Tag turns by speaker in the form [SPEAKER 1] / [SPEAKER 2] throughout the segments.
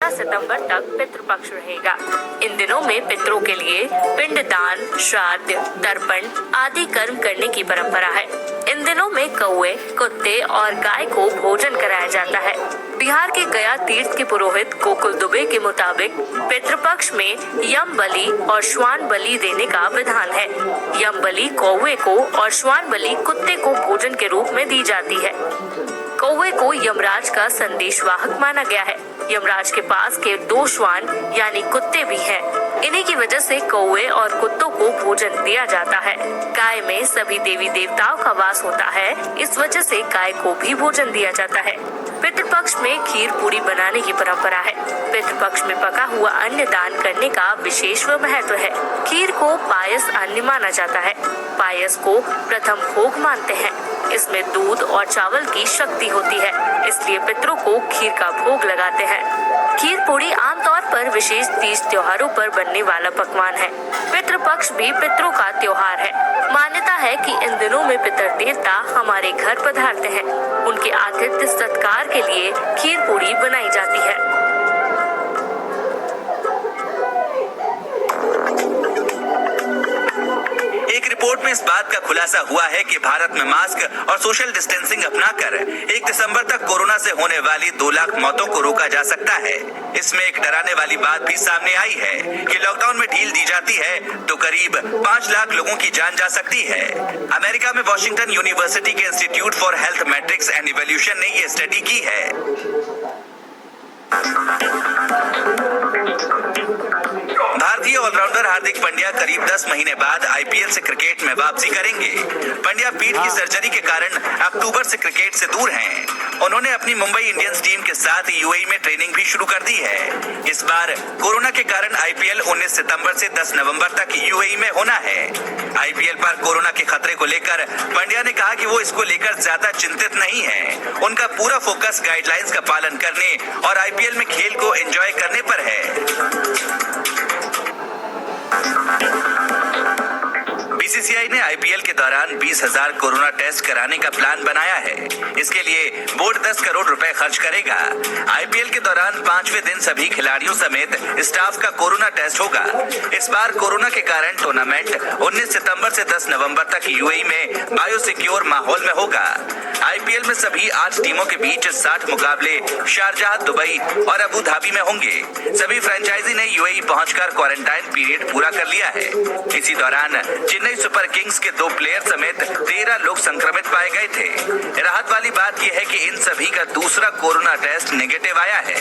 [SPEAKER 1] 16 सितंबर तक पितृपक्ष रहेगा। इन दिनों में पितरों के लिए पिंडदान, श्राद्ध, तर्पण आदि कर्म करने की परंपरा है। इन दिनों में कौवे, कुत्ते और गाय को भोजन कराया जाता है। बिहार के गया तीर्थ के पुरोहित गोकुल दुबे के मुताबिक पितृपक्ष में यम बलि और श्वान बलि देने का विधान है। यम बलि कौवे को और श्वान बलि कुत्ते को भोजन के रूप में दी जाती है। कौवे को यमराज का संदेशवाहक माना गया है। यमराज के पास के 2 श्वान यानी कुत्ते भी हैं। इन्हीं की वजह से कौवे और कुत्तों को भोजन दिया जाता है। गाय में सभी देवी देवताओं का वास होता है, इस वजह से गाय को भी भोजन दिया जाता है। पितृपक्ष में खीर पूरी बनाने की परंपरा है। पितृपक्ष में पका हुआ अन्न दान करने का विशेष महत्व है। खीर को पायस अन्न माना जाता है। पायस को प्रथम भोग मानते हैं। इसमें दूध और चावल की शक्ति होती है, इसलिए पितरों को खीर का भोग लगाते हैं। खीर पूरी आमतौर पर विशेष तीज त्योहारों पर बनने वाला पकवान है। पितृपक्ष भी पितरों का त्योहार है। मान्यता है कि इन दिनों में पितर देवता हमारे घर पधारते हैं। उनके आतिथ्य सत्कार के लिए खीर पूरी बनाई जाती है।
[SPEAKER 2] एक रिपोर्ट में इस बात का खुलासा हुआ है कि भारत में मास्क और सोशल डिस्टेंसिंग अपनाकर 1 दिसंबर तक कोरोना से होने वाली 2 लाख मौतों को रोका जा सकता है। इसमें एक डराने वाली बात भी सामने आई है कि लॉकडाउन में ढील दी जाती है तो करीब 5 लाख लोगों की जान जा सकती है। अमेरिका में वॉशिंगटन यूनिवर्सिटी के institute for health matrix and evolution ने ये स्टडी की है। भारतीय ऑलराउंडर हार्दिक पांड्या करीब 10 महीने बाद आईपीएल से क्रिकेट में वापसी करेंगे। पांड्या पीठ की सर्जरी के कारण अक्टूबर से क्रिकेट से दूर हैं। उन्होंने अपनी मुंबई इंडियंस टीम के साथ यूएई में ट्रेनिंग भी शुरू कर दी है। इस बार कोरोना के कारण आईपीएल 19 सितंबर से 10 नवंबर तक यूएई में होना है। आईपीएल पर कोरोना के खतरे को लेकर पांड्या ने कहा कि वो इसको लेकर ज्यादा चिंतित नहीं है। उनका पूरा फोकस गाइडलाइंस का पालन करने और आईपीएल में खेल को एंजॉय करने पर है। बीसीसीआई ने आईपीएल के दौरान 20,000 कोरोना टेस्ट कराने का प्लान बनाया है। इसके लिए बोर्ड 10 करोड़ रुपए खर्च करेगा। आईपीएल के दौरान 5वें दिन सभी खिलाड़ियों समेत स्टाफ का कोरोना टेस्ट होगा। इस बार कोरोना के कारण टूर्नामेंट 19 सितंबर से 10 नवंबर तक यूएई में बायोसिक्योर माहौल में होगा। आईपीएल में सभी 8 टीमों के बीच 60 मुकाबले शारजाह, दुबई और अबू धाबी में होंगे। सभी फ्रेंचाइजी ने यूएई पहुंचकर क्वारंटाइन पीरियड पूरा कर लिया है। इसी दौरान चेन्नई सुपर किंग्स के 2 प्लेयर समेत 13 लोग संक्रमित पाए गए थे। राहत वाली बात यह है कि इन सभी का दूसरा कोरोना टेस्ट नेगेटिव आया है।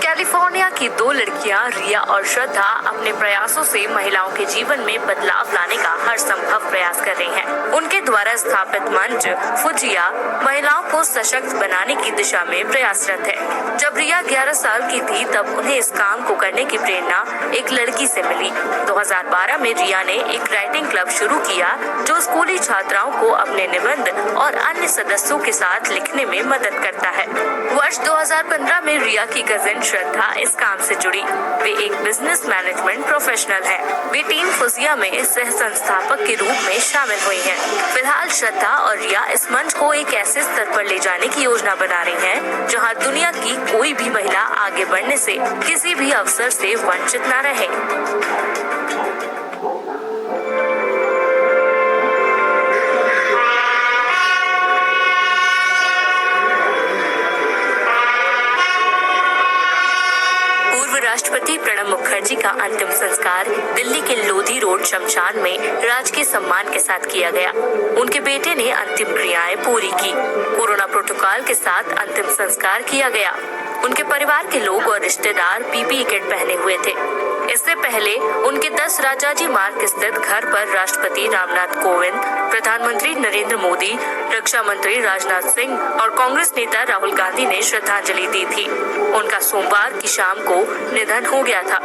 [SPEAKER 1] कैलिफोर्निया की 2 लड़कियां रिया और श्रद्धा अपने प्रयासों से महिलाओं के जीवन में बदलाव लाने का हर संभव प्रयास कर रही हैं। उनके द्वारा स्थापित मंच फुजिया महिलाओं को सशक्त बनाने की दिशा में प्रयासरत है। जब रिया 11 साल की थी तब उन्हें इस काम को करने की प्रेरणा एक लड़की से मिली। 2012 में रिया ने एक राइटिंग क्लब शुरू किया जो स्कूली छात्राओं को अपने निबंध और अन्य सदस्यों के साथ लिखने में मदद करता है। वर्ष 2015 में रिया की कजिन श्रद्धा इस काम से जुड़ी। वे एक बिजनेस मैनेजमेंट प्रोफेशनल हैं। वे टीम फुजिया में सह संस्थापक के रूप में शामिल हुई हैं। फिलहाल श्रद्धा और रिया इस मंच को एक ऐसे स्तर पर ले जाने की योजना बना रही हैं, जहां दुनिया की कोई भी महिला आगे बढ़ने से किसी भी अवसर से वंचित न रहे। राष्ट्रपति प्रणब मुखर्जी का अंतिम संस्कार दिल्ली के लोधी रोड शमशान में राजकीय सम्मान के साथ किया गया। उनके बेटे ने अंतिम क्रियाएं पूरी की। कोरोना प्रोटोकॉल के साथ अंतिम संस्कार किया गया। उनके परिवार के लोग और रिश्तेदार पीपीई किट पहने हुए थे। इससे पहले उनके 10 राजाजी मार्ग स्थित घर पर राष्ट्रपति रामनाथ कोविंद, प्रधानमंत्री नरेंद्र मोदी, रक्षा मंत्री राजनाथ सिंह और कांग्रेस नेता राहुल गांधी ने श्रद्धांजलि दी थी। उनका सोमवार की शाम को निधन हो गया था।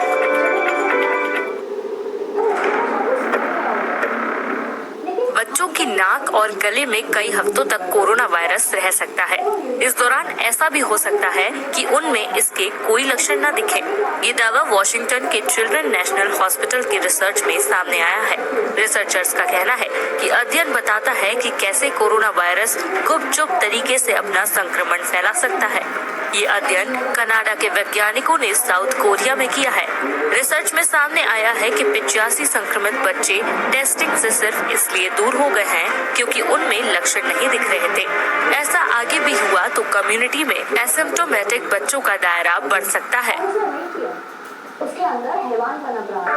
[SPEAKER 1] बच्चों की नाक और गले में कई हफ्तों तक कोरोना वायरस रह सकता है। इस दौरान ऐसा भी हो सकता है कि उनमें इसके कोई लक्षण न दिखे। ये दावा वॉशिंगटन के चिल्ड्रन नेशनल हॉस्पिटल की रिसर्च में सामने आया है। रिसर्चर्स का कहना है कि अध्ययन बताता है कि कैसे कोरोना वायरस गुपचुप तरीके से अपना संक्रमण फैला सकता है। ये अध्ययन कनाडा के वैज्ञानिकों ने साउथ कोरिया में किया है। रिसर्च में सामने आया है कि 85 संक्रमित बच्चे टेस्टिंग से सिर्फ इसलिए दूर हो गए हैं क्योंकि उनमें लक्षण नहीं दिख रहे थे। ऐसा आगे भी हुआ तो कम्युनिटी में एसिम्प्टोमेटिक बच्चों का दायरा बढ़ सकता है।
[SPEAKER 3] उसके अंदर हैवान पनप रहा है।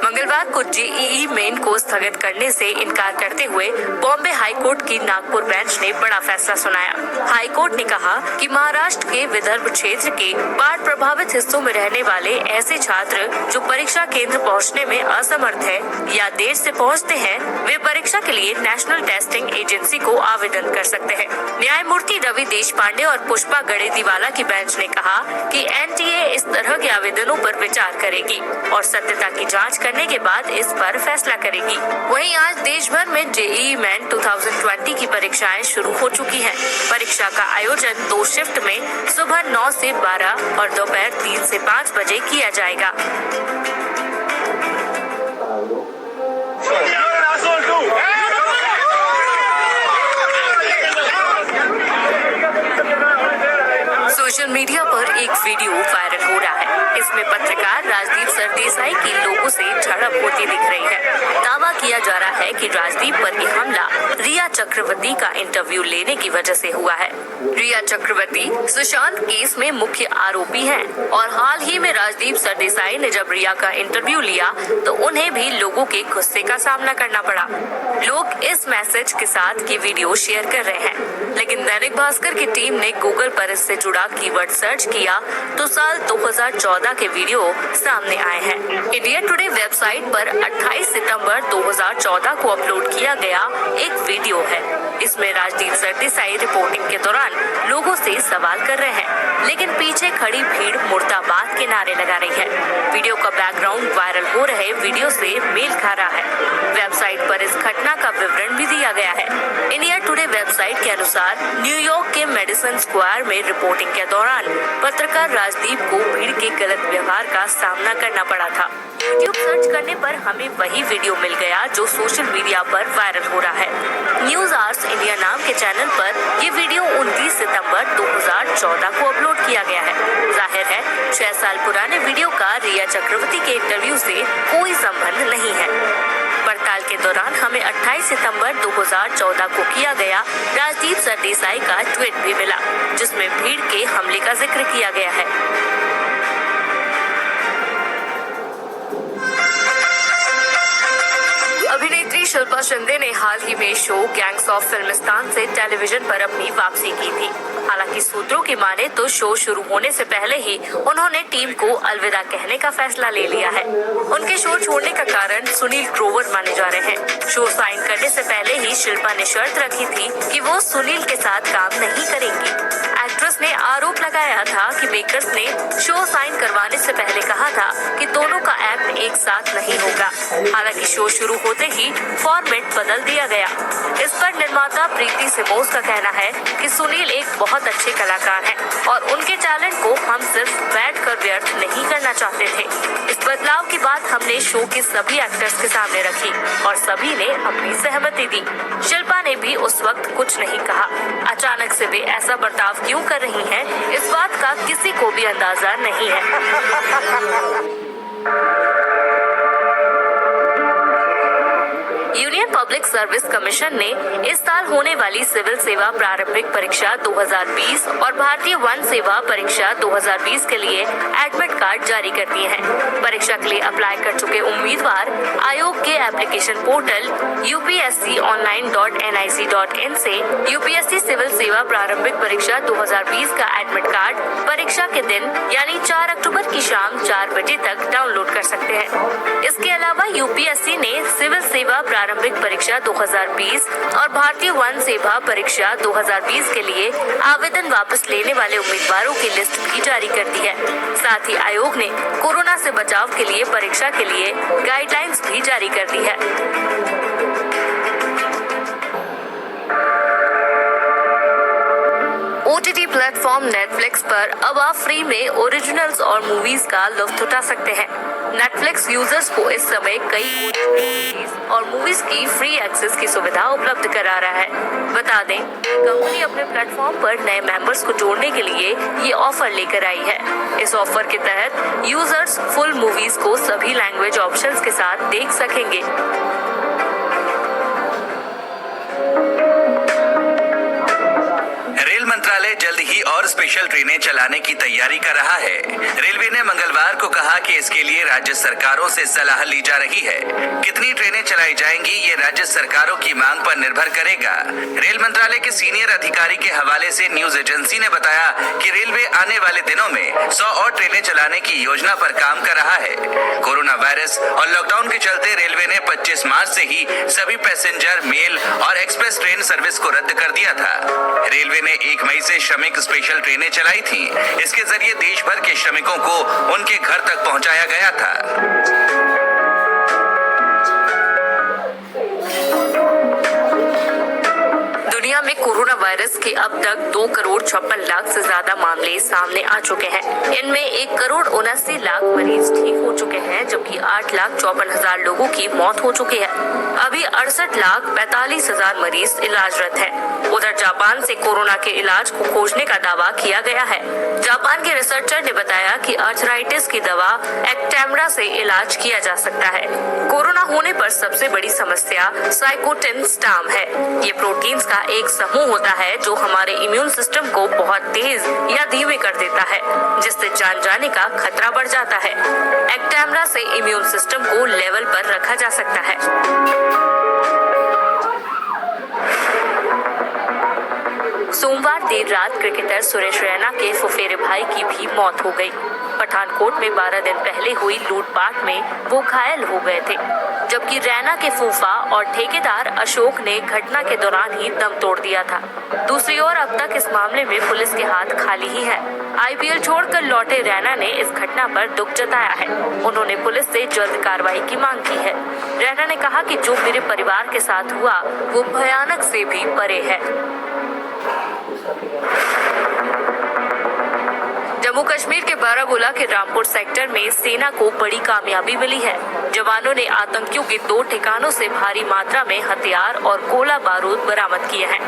[SPEAKER 1] मंगलवार को जेईई मेन को स्थगित करने से इनकार करते हुए बॉम्बे हाईकोर्ट की नागपुर बेंच ने बड़ा फैसला सुनाया। हाईकोर्ट ने कहा कि महाराष्ट्र के विदर्भ क्षेत्र के बाढ़ प्रभावित हिस्सों में रहने वाले ऐसे छात्र जो परीक्षा केंद्र पहुंचने में असमर्थ है या देर से पहुंचते हैं, वे परीक्षा के लिए नेशनल टेस्टिंग एजेंसी को आवेदन कर सकते हैं। न्यायमूर्ति रवि देशपांडे और पुष्पा गड़ेदीवाला की बेंच ने कहा कि एनटीए इस तरह के आवेदनों पर विचार करेगी और सत्यता की जाँच करने के बाद इस पर फैसला करेगी। वहीं आज देश भर में जेईई मेन 2020 की परीक्षाएं शुरू हो चुकी हैं। परीक्षा का आयोजन 2 शिफ्ट में सुबह 9 से 12 और दोपहर 3 से 5 बजे किया जाएगा। सोशल मीडिया पर एक वीडियो वायरल हो रहा है। इसमें पत्रकार राजदीप सरदेसाई की लोगों से झड़प होती दिख रही है। दावा किया जा रहा है कि राजदीप पर यह हमला रिया चक्रवर्ती का इंटरव्यू लेने की वजह से हुआ है। रिया चक्रवर्ती सुशांत केस में मुख्य आरोपी हैं और हाल ही में राजदीप सरदेसाई ने जब रिया का इंटरव्यू लिया तो उन्हें भी लोगों के गुस्से का सामना करना पड़ा। लोग इस मैसेज के साथ ये वीडियो शेयर कर रहे हैं, लेकिन दैनिक भास्कर की टीम ने गूगल पर इससे जुड़ा कीवर्ड सर्च किया तो साल 2014 के वीडियो सामने आए हैं। इंडिया टुडे वेबसाइट पर 28 सितंबर 2014 को अपलोड किया गया एक वीडियो है। इसमें राजदीप सरदेसाई रिपोर्टिंग के दौरान लोगों से सवाल कर रहे हैं, लेकिन पीछे खड़ी भीड़ मुर्दाबाद के नारे लगा रही है। वीडियो का बैकग्राउंड वायरल हो रहे वीडियो से मेल खा रहा है। वेबसाइट पर इस घटना का विवरण भी दिया गया है। इंडिया टुडे वेबसाइट के अनुसार न्यूयॉर्क के मेडिसन स्क्वायर में रिपोर्टिंग के दौरान पत्रकार राजदीप को भीड़ के गलत व्यवहार का सामना करना पड़ा था। यूट्यूब सर्च करने पर हमें वही वीडियो मिल गया जो सोशल मीडिया पर वायरल हो रहा है। न्यूज आवर्स इंडिया नाम के चैनल पर ये वीडियो 29 सितंबर 2014 को अपलोड किया गया है। जाहिर है 6 साल पुराने वीडियो का रिया चक्रवर्ती के इंटरव्यू से कोई संबंध नहीं है। पड़ताल के दौरान हमें 28 सितंबर 2014 को किया गया राजदीप सरदेसाई का ट्वीट भी मिला, जिसमें भीड़ के हमले का जिक्र किया गया है। अभिनेत्री शिल्पा शिंदे ने हाल ही में शो गैंग्स ऑफ फिल्मिस्तान से टेलीविजन पर अपनी वापसी की थी। हालांकि सूत्रों की माने तो शो शुरू होने से पहले ही उन्होंने टीम को अलविदा कहने का फैसला ले लिया है। उनके शो छोड़ने का कारण सुनील ग्रोवर माने जा रहे हैं। शो साइन करने से पहले ही शिल्पा ने शर्त रखी थी कि वो सुनील के साथ काम नहीं करेंगी। एक्ट्रेस ने आरोप लगाया था कि मेकर्स ने शो साइन करवाने से पहले कहा था कि दोनों का एक्ट एक साथ नहीं होगा। हालांकि शो शुरू होते ही फॉर्मेट बदल दिया गया। इस पर निर्माता प्रीति सिमोस का कहना है कि सुनील एक बहुत अच्छे कलाकार हैं और उनके टैलेंट को हम सिर्फ बैठकर व्यर्थ नहीं करना चाहते थे। इस बदलाव की बात हमने शो के सभी एक्टर्स के सामने रखी और सभी ने अपनी सहमति दी। शिल्पा ने भी उस वक्त कुछ नहीं कहा। अचानक से वे ऐसा बर्ताव क्यों कर रही हैं, इस बात का किसी को भी अंदाजा नहीं है। यूनियन पब्लिक सर्विस कमीशन ने इस साल होने वाली सिविल सेवा प्रारंभिक परीक्षा 2020 और भारतीय वन सेवा परीक्षा 2020 के लिए एडमिट कार्ड जारी कर दिए हैं। परीक्षा के लिए अप्लाई कर चुके उम्मीदवार आयोग के एप्लीकेशन पोर्टल upsconline.nic.in से यूपीएससी सिविल सेवा प्रारंभिक परीक्षा 2020 का एडमिट कार्ड परीक्षा के दिन यानी 4 अक्टूबर की शाम 4 बजे तक डाउनलोड कर सकते हैं। इसके अलावा यूपीएससी ने सिविल सेवा प्रारंभिक परीक्षा 2020 और भारतीय वन सेवा परीक्षा 2020 के लिए आवेदन वापस लेने वाले उम्मीदवारों की लिस्ट भी जारी कर दी है। साथ ही आयोग ने कोरोना से बचाव के लिए परीक्षा के लिए गाइडलाइंस भी जारी कर दी है। OTT प्लेटफॉर्म नेटफ्लिक्स पर अब आप फ्री में ओरिजिनल्स और मूवीज का लुत्फ उठा सकते हैं। नेटफ्लिक्स यूजर्स को इस समय कई और मूवीज की फ्री एक्सेस की सुविधा उपलब्ध करा रहा है। बता दें, कंपनी अपने प्लेटफॉर्म पर नए मेंबर्स को जोड़ने के लिए ये ऑफर लेकर आई है। इस ऑफर के तहत यूजर्स फुल मूवीज को सभी लैंग्वेज ऑप्शंस के साथ देख सकेंगे।
[SPEAKER 2] मंत्रालय जल्द ही और स्पेशल ट्रेनें चलाने की तैयारी कर रहा है। रेलवे ने मंगलवार को कहा कि इसके लिए राज्य सरकारों से सलाह ली जा रही है। कितनी ट्रेनें चलाई जाएंगी ये राज्य सरकारों की मांग पर निर्भर करेगा। रेल मंत्रालय के सीनियर अधिकारी के हवाले से न्यूज एजेंसी ने बताया कि रेलवे आने वाले दिनों में 100 और ट्रेनें चलाने की योजना पर काम कर रहा है। कोरोना वायरस और लॉकडाउन के चलते रेलवे ने 25 मार्च से ही सभी पैसेंजर, मेल और एक्सप्रेस ट्रेन सर्विस को रद्द कर दिया था। रेलवे ने 1 मई से श्रमिक स्पेशल ट्रेनें चलाई थी। इसके जरिए देश भर के श्रमिकों को उनके घर तक पहुंचाया गया था।
[SPEAKER 1] दुनिया में कोरोना वायरस के अब तक 2,56,00,000 से ज्यादा मामले सामने आ चुके हैं। इनमें 1,79,00,000 मरीज ठीक हो चुके हैं, जबकि 8,54,000 लोगों की मौत हो चुकी है। अभी 68,45,000 मरीज इलाजरत हैं। उधर जापान से कोरोना के इलाज को खोजने का दावा किया गया है। जापान के रिसर्चर ने बताया कि आर्थराइटिस की दवा एक्टेम्रा से इलाज किया जा सकता है। कोरोना होने पर सबसे बड़ी समस्या साइकोटिन स्टाम है। ये प्रोटीन्स का एक समूह होता है जो हमारे इम्यून सिस्टम को बहुत तेज या धीमे कर देता है, जिससे जान जाने का खतरा बढ़ जाता है। एक्टेम्रा से इम्यून सिस्टम को लेवल पर रखा जा सकता है। सोमवार देर रात क्रिकेटर सुरेश रैना के फुफेरे भाई की भी मौत हो गई। पठानकोट में 12 दिन पहले हुई लूटपाट में वो घायल हो गए थे, जबकि रैना के फूफा और ठेकेदार अशोक ने घटना के दौरान ही दम तोड़ दिया था। दूसरी ओर अब तक इस मामले में पुलिस के हाथ खाली ही है। IPL छोड़कर लौटे रैना ने इस घटना पर दुख जताया है। उन्होंने पुलिस से जल्द कार्रवाई की मांग की है। रैना ने कहा कि जो मेरे परिवार के साथ हुआ वो भयानक से भी परे है। जम्मू कश्मीर के बारामूला के रामपुर सेक्टर में सेना को बड़ी कामयाबी मिली है। जवानों ने आतंकियों के 2 ठिकानों से भारी मात्रा में हथियार और गोला बारूद बरामद किए हैं।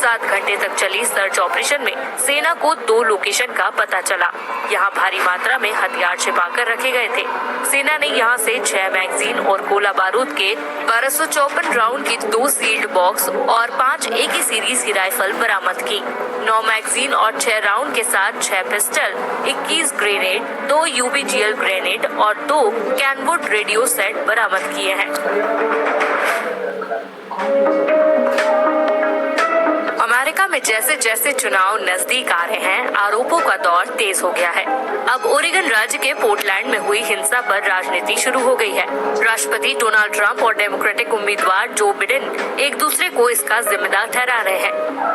[SPEAKER 1] 7 घंटे तक चली सर्च ऑपरेशन में सेना को 2 लोकेशन का पता चला। यहाँ भारी मात्रा में हथियार छिपाकर रखे गए थे। सेना ने यहाँ से 6 मैगजीन और गोला बारूद के 1254 राउंड की 2 सील्ड बॉक्स और 5 AK सीरीज की राइफल बरामद की। 9 मैगजीन और 6 राउंड के साथ 6 पिस्टल, 21 ग्रेनेड, 2 UBGL ग्रेनेड और 2 कैनवुड रेडियो सेट बरामद किए हैं। अमेरिका में जैसे जैसे चुनाव नजदीक आ रहे हैं, आरोपों का दौर तेज हो गया है। अब ओरेगन राज्य के पोर्टलैंड में हुई हिंसा पर राजनीति शुरू हो गई है। राष्ट्रपति डोनाल्ड ट्रंप और डेमोक्रेटिक उम्मीदवार जो बिडेन एक दूसरे को इसका जिम्मेदार ठहरा रहे हैं।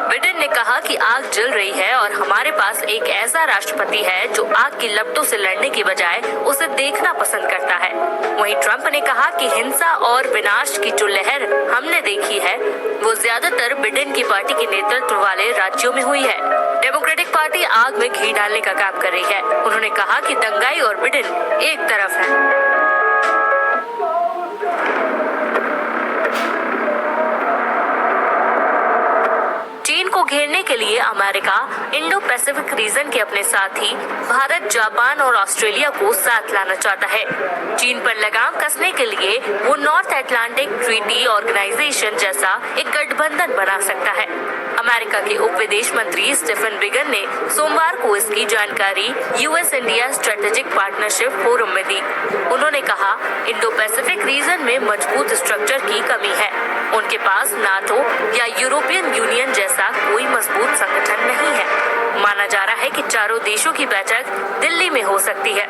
[SPEAKER 1] बिडेन ने कहा कि आग जल रही है और हमारे पास एक ऐसा राष्ट्रपति है जो आग की लपटों से लड़ने की बजाय उसे देखना पसंद करता है। वहीं ट्रंप ने कहा कि हिंसा और विनाश की जो लहर हमने देखी है वो ज्यादातर बिडेन की पार्टी के नेतृत्व वाले राज्यों में हुई है। डेमोक्रेटिक पार्टी आग में घी डालने का काम कर रही है। उन्होंने कहा कि दंगाई और बिडेन एक तरफ है। चीन को घेरने के लिए अमेरिका इंडो पैसिफिक रीजन के अपने साथी भारत, जापान और ऑस्ट्रेलिया को साथ लाना चाहता है। चीन पर लगाम कसने के लिए वो नॉर्थ अटलांटिक ट्रीटी ऑर्गेनाइजेशन जैसा एक गठबंधन बना सकता है। अमेरिका के उप विदेश मंत्री स्टीफन बिगन ने सोमवार को इसकी जानकारी US India strategic partnership forum में दी। उन्होंने कहा, इंडो पैसिफिक रीजन में मजबूत स्ट्रक्चर की कमी है। उनके पास नाटो या यूरोपियन यूनियन जैसा कोई मजबूत संगठन नहीं है। माना जा रहा है कि चारों देशों की बैठक दिल्ली में हो सकती है।